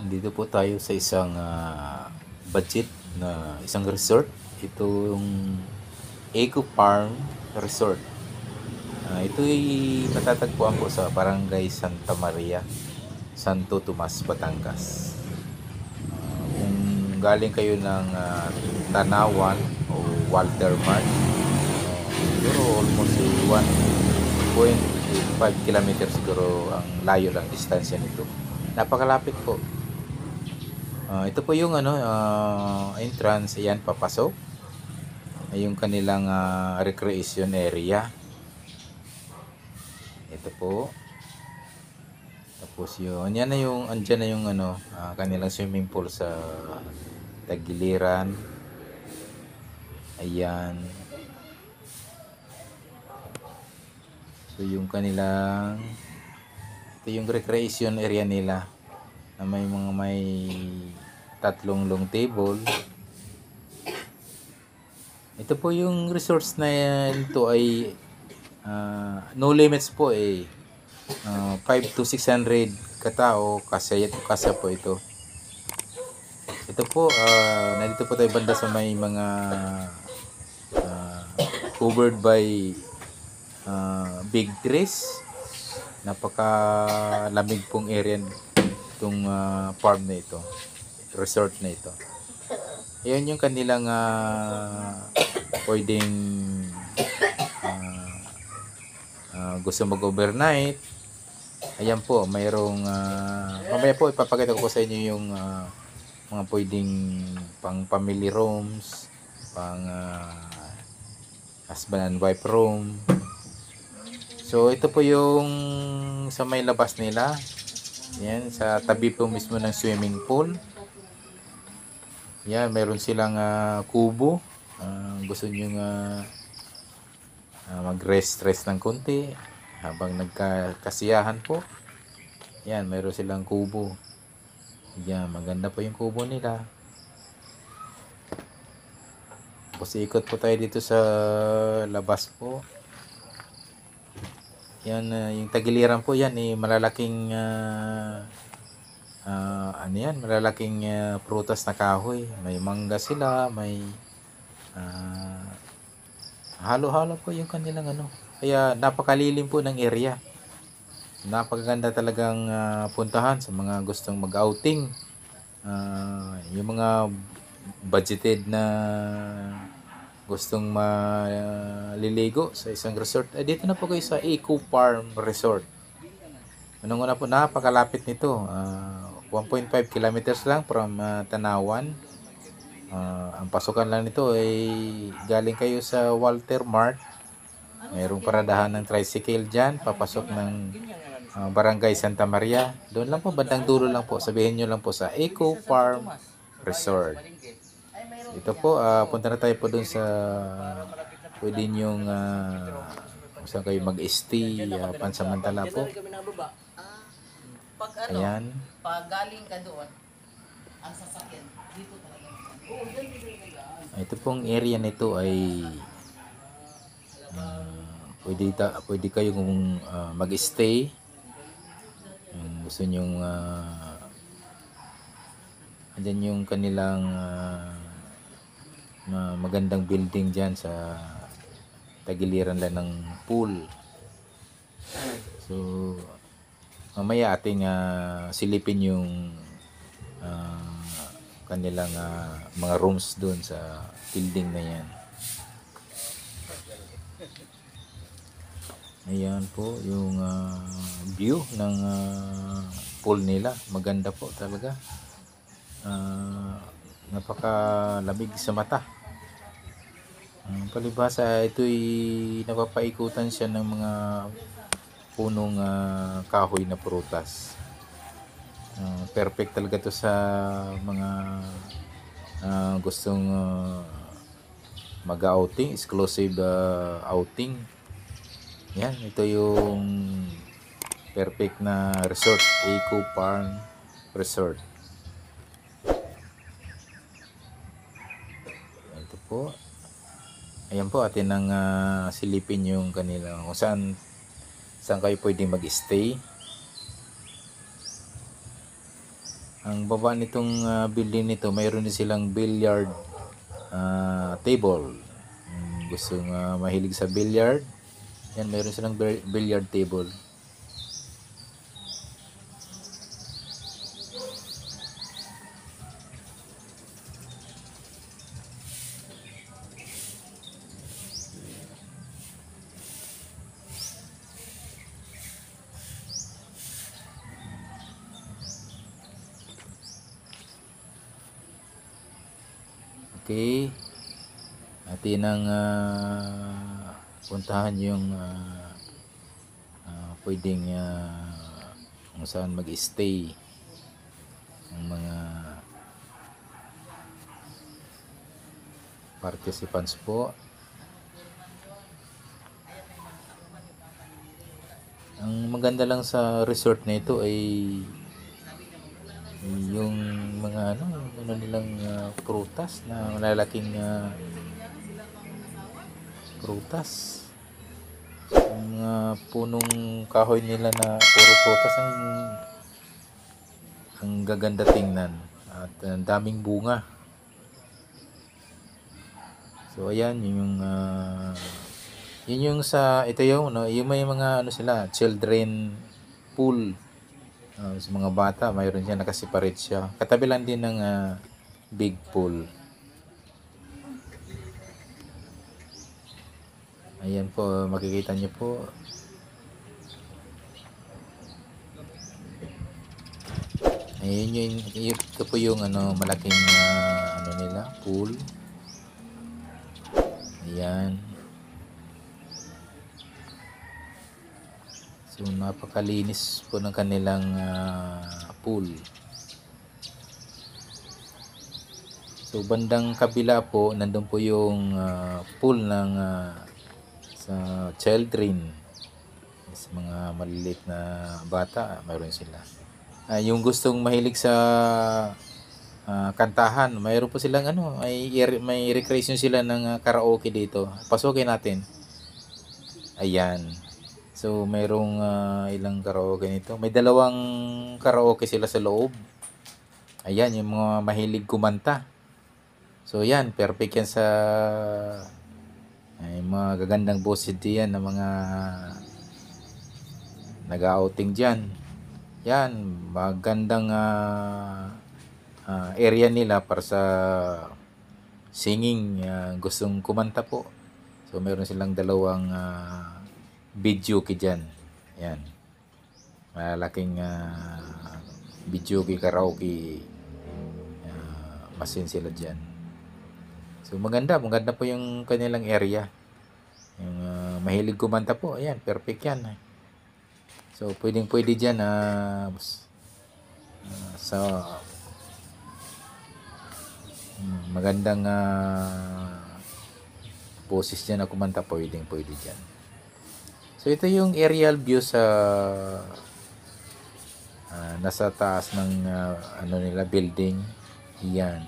Dito po tayo sa isang budget na isang resort. Ito yung Eco Farm Resort. Ito'y matatagpuan po sa Barangay Santa Maria, Santo Tomas, Batangas. Kung galing kayo ng Tanawan o Walter Mart, siguro almost 1.5 kilometers siguro ang layo lang distansya nito. Napakalapit po. Ito po yung entrance, ayan, papasok. Ay yung kanilang recreation area. Ito po. Tapos yun, andyan na yung kanilang swimming pool sa tagiliran. Ayan. So yung kanilang, ito yung recreation area nila na may tatlong long table. Ito po yung resorts na ito ay no limits po 5 to 600 katao kasya po ito. Ito po nandito po tayo banda sa may mga covered by big trees. Napakalamig pong area itong farm na ito, resort na ito. Ayan yung kanilang pwedeng gusto mag-overnight. Ayan po, mayroong mamaya po ipapakita ko sa inyo yung mga pwedeng pang family rooms, pang husband and wife room. So ito po yung sa may labas nila. Yan, sa tabi po mismo ng swimming pool. Yan, mayroon silang kubo. Gusto nyo mag-rest ng konti habang nagkasiyahan po. Yan, mayroon silang kubo. Yan, maganda po yung kubo nila. Tapos ikot po tayo dito sa labas po. Yan, yung tagiliran po yan, malalaking malalaking prutas na kahoy. May mangga sila, may halo-halo po yung kanilang Kaya napakalilim po ng area. Napakaganda talagang puntahan sa mga gustong mag-outing. Yung mga budgeted na gustong maliligo sa isang resort. Dito na po kayo sa Eco Farm Resort. Unang-una po, napakalapit nito. 1.5 kilometers lang from Tanawan. Ang pasukan lang nito ay galing kayo sa Walter Mart. Mayroong paradahan ng tricycle dyan. Papasok ng Barangay Santa Maria. Doon lang po, bandang dulo lang po. Sabihin nyo lang po sa Eco Farm Resort. Ito po, punta na tayo po doon sa pwede nyong kung saan kayo mag-stay pansamantala po. Ayan. Pag galing ka doon, ang sasakyan dito talaga. Ito pong area nito ay pwede kayong mag-stay. Gusto nyong andyan yung kanilang magandang building dyan sa tagiliran lang ng pool. So mamaya ating silipin yung kanilang mga rooms doon sa building na yan. Ayan po yung view ng pool nila. Maganda po talaga. Napakalamig sa mata. Palibhasa, ito'y napapaikutan siya ng mga punong kahoy na prutas. Perfect talaga to sa mga gustong mag-outing, exclusive outing. Yan, ito yung perfect na resort, Eco Farm Resort. Ito po. Ayan po, atin ang silipin yung kanilang kung saan kayo pwedeng mag-stay. Ang baba nitong building nito, mayroon din silang billiard table. Gustong mahilig sa billiard, yan, mayroon silang billiard table. Okay, atin ang puntahan yung pwedeng kung saan mag-stay ang mga participants po. Ang maganda lang sa resort na ito ay yung mga ano nilang prutas na malalaking prutas. Yung mga punong kahoy nila na puro prutas, ang gaganda tingnan at ang daming bunga. So ayan, yun yung sa ito yung yung may mga sila, children pool. Sa mga bata, mayroon siya, nakaseparate siya. Katabi lang din ng big pool. Ayan po, makikita niyo po. Ayun ito po yung malaking nila, pool. Ayan. So napakalinis po ng kanilang pool. So bandang kabila po, nandun po yung pool ng sa children. Sa mga maliliit na bata, mayroon sila. Yung gustong mahilig sa kantahan, mayroon po silang may recreation sila ng karaoke dito. Pasukin natin. Ayan. So, mayroong ilang karaoke nito. May dalawang karaoke sila sa loob. Ayan, yung mga mahilig kumanta. So, yan. Perfect yan sa mga gagandang boses diyan ng mga nag-outing dyan. Yan. Magandang area nila para sa singing. Gustong kumanta po. So, mayroon silang dalawang video kay dyan. Yan. Malaking video kay karaoke machine sila dyan. So maganda po yung kanilang area. Yung mahilig kumanta po, ayan, perfect yan. So pwede dyan sa magandang boses dyan na kumanta, pwede dyan. So ito yung aerial view sa nasa taas ng nila building. Yan.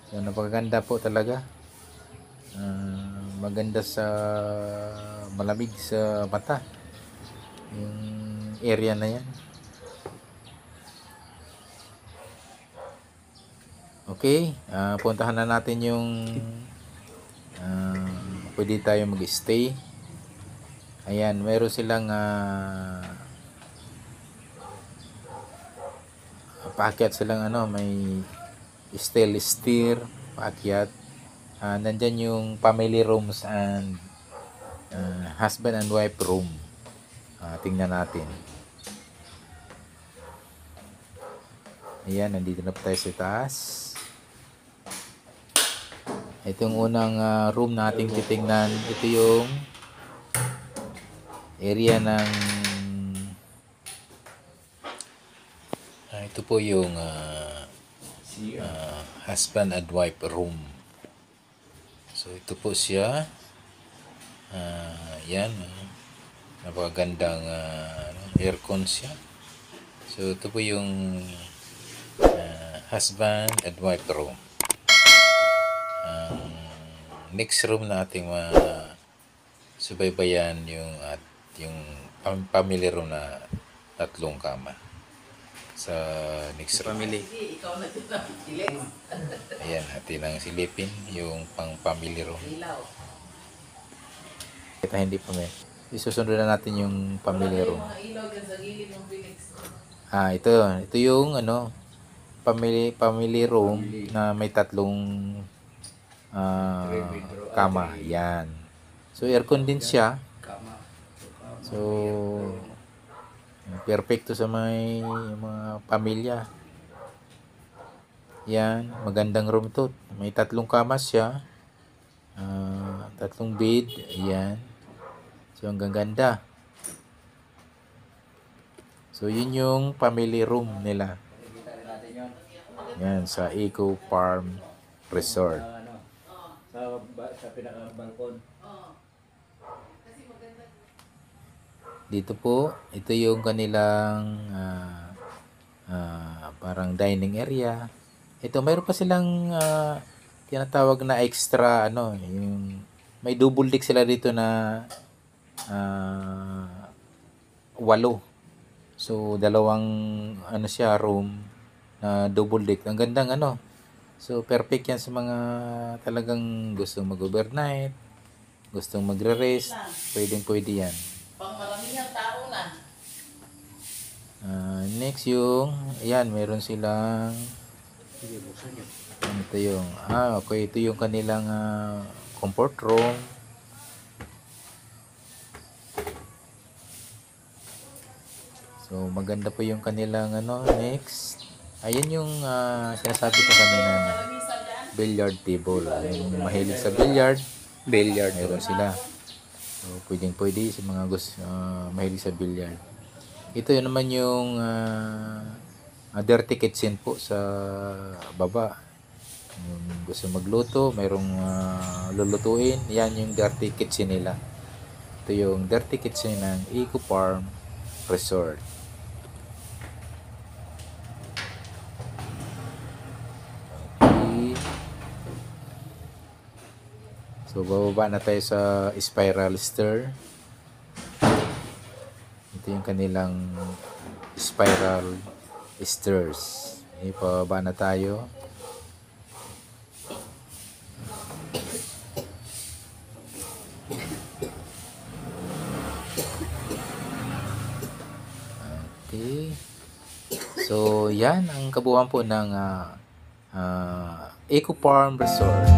So napakaganda po talaga. Maganda sa malamig sa mata. Yung area na yan. Okay, puntahan na natin yung pwede tayo mag-stay. Ayan, meron silang paakyat silang may stair, paakyat. Nandyan yung family rooms and husband and wife room. Tingnan natin. Ayan, nandito na po tayo sa taas. Itong unang room nating titingnan, ito yung area ng ito po yung husband and wife room. So ito po siya. Yan, napakagandang aircon siya. So ito po yung husband and wife room. Next room na ating subaybayan yung family room na 3 kama. sa next family. Sige, ikaw na din ang ilex. Ayan, hati lang silipin yung pang family room. Ilaw. Kita hindi pa may. Isusunod na natin yung family room. Mga ilaw dyan sa gilid ng Felix. Ito yung family room na may tatlong kama. Yan. So aircon din siya. So perfecto sa mga pamilya. Yan, magandang room to. May tatlong kama siya. Tatlong bed. Yan. So ang ganda. So yun yung family room nila. Yan sa Eco Farm Resort. Sa pinaka-balkon. Dito po, ito yung kanilang parang dining area. Ito, mayroon pa silang tinatawag na extra, yung may double deck sila dito na 8. So, dalawang room na double deck. Ang gandang So, perfect yan sa mga talagang gustong mag-overnight, gustong magre-rest, pwedeng-pwede yan. Pang maraming tao na. Next ayan, meron silang ito yung okay, ito yung kanilang comfort room. So maganda po yung kanilang next. Ayun yung sinasabi ko kanina na billiard table. Yung mahilig sa billiard, meron sila. So pwede sa mga gusto mahilig sa billiard. Ito yun naman yung dirty kitchen po sa baba. Yung gusto magluto, mayroong lulutuin, yan yung dirty kitchen nila. Ito yung dirty kitchen ng Eco Farm Resort. Okay. So bababa na tayo sa spiral stair. Ito yung kanilang spiral stairs. Ipababa na tayo. Okay. So, yan ang kabuuan po ng Eco Farm Resort.